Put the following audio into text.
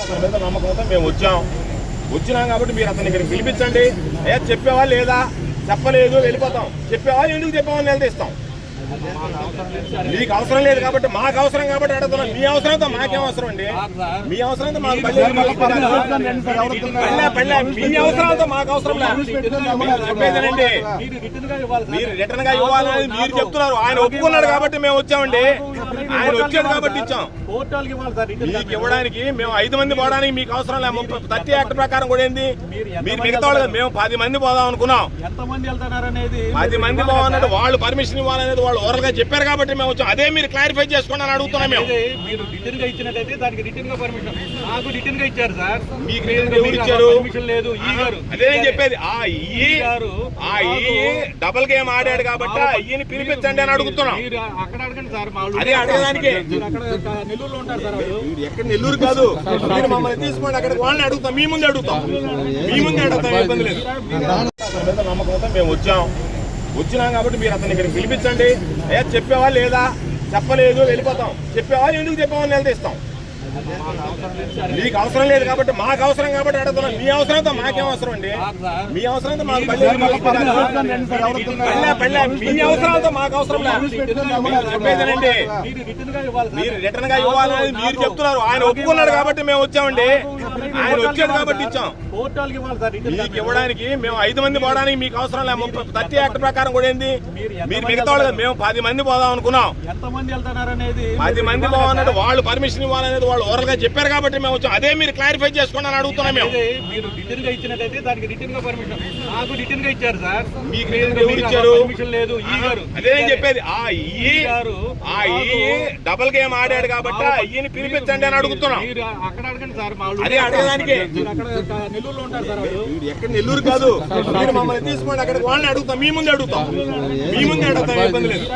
అతని మీద నమ్మకంతో మేము వచ్చినాం కాబట్టి మీరు అతన్ని ఇక్కడికి పిలిపించండి. అయ్యా చెప్పేవా లేదా, చెప్పలేదు వెళ్ళిపోతాం, చెప్పేవాళ్ళు ఎందుకు చెప్పేవాళ్ళు నిలదీస్తాం. మీకు అవసరం లేదు కాబట్టి మాకు అవసరం కాబట్టి అడుగుతున్నాం. మీ అవసరంతో మాకేం అవసరం అండి, మీ అవసరంతో మాకు మీ అవసరాలతో మాకు అవసరం లేదు. చెప్పేదేనండి, మీరు రిటర్న్ గా ఇవ్వాలని మీరు చెప్తున్నారు. ఆయన ఒప్పుకున్నాడు కాబట్టి మేము వచ్చామండి, ఆయన వచ్చాడు కాబట్టి ఇచ్చాం. మీకు ఇవ్వడానికి మేము 5 మంది పోవడానికి మీకు అవసరం లేదు. 30 యాక్ట్ ప్రకారం కూడా ఏంది, మీరు మిగతా వాళ్ళు మేము 10 మంది పోదాం అనుకున్నాం. 10 మంది పోవాలంటే వాళ్ళు పర్మిషన్ ఇవ్వాలనేది వాళ్ళు ఓరల్ గా చెప్పారు కాబట్టి మేము వచ్చాం. అదే మీరు క్లారిఫై చేసుకోండి అని అడుగుతున్నాం. మేము మీరు రిటర్న్ గా ఇచ్చినట్టయితే దానికి రిటర్న్ గా పర్మిషన్ నాకు రిటర్న్ గా ఇచ్చారు సార్. మీకు రిటర్న్ ఇచ్చారు లేదు. అదే చెప్పేది, ఆ డబుల్ గేమ్ ఆడాడు కాబట్టి ఈయన పిలిపించండి అని అడుగుతున్నాం. అక్కడ అడగండి సార్, అదే అడగడానికి. నెల్లూరులో ఉంటారు సార్. ఎక్కడ నెల్లూరు కాదు, మీరు మమ్మల్ని తీసుకోండి అక్కడికి, వాళ్ళని అడుగుతాం, మీ ముందు అడుగుతాం, ఇబ్బంది లేదు. అతని మీద నమ్మకంతో మేము వచ్చినాం కాబట్టి మీరు అతన్ని ఇక్కడికి పిలిపించండి. అయ్యా చెప్పేవా లేదా, చెప్పలేదు వెళ్ళిపోతాం, చెప్పేవాళ్ళు ఎందుకు చెప్పేవాళ్ళు నిలదీస్తాం. మీకు అవసరం లేదు కాబట్టి మాకు అవసరం కాబట్టి అడుగుతున్నాం. మీ అవసరంతో మాకేం అవసరం అండి, మీ అవసరంతో మాకు మీ అవసరాలతో మాకు అవసరం లేదు. చెప్పేదేనండి, మీరు రిటర్న్ గా ఇవ్వాలని మీరు చెప్తున్నారు. ఆయన ఒప్పుకున్నాడు కాబట్టి మేము వచ్చామండి, ఆయన వచ్చాడు కాబట్టి ఇచ్చాం. మీకు ఇవ్వడానికి మేము 5 మంది పోవడానికి మీకు అవసరం లేదు. 30 యాక్ట్ ప్రకారం కూడా ఏంది, మీరు మిగతా వాళ్ళు మేము 10 మంది పోదాం అనుకున్నాం. 10 మంది పోవాలంటే వాళ్ళు పర్మిషన్ ఇవ్వాలనేది వాళ్ళు ఓరల్ గా చెప్పారు కాబట్టి మేము వచ్చాం. అదే మీరు క్లారిఫై చేసుకోండి అని అడుగుతున్నాం. మేము మీరు రిటర్న్ గా ఇచ్చినట్టయితే దానికి రిటర్న్ గా పర్మిషన్ నాకు రిటర్న్ గా ఇచ్చారు సార్. మీకు రిటర్న్ ఇచ్చారు లేదు. అదే చెప్పేది, డబుల్ గేమ్ ఆడాడు కాబట్టి ఈయన పిలిపించండి అని అడుగుతున్నాం. అక్కడ అడగండి సార్, అదే అడగడానికి. నెల్లూరులో ఉంటారు సార్. ఎక్కడ నెల్లూరు కాదు, మీరు మమ్మల్ని తీసుకోండి అక్కడికి, వాళ్ళని అడుగుతాం, మీ ముందు అడుగుతాం, ఇబ్బంది లేదు.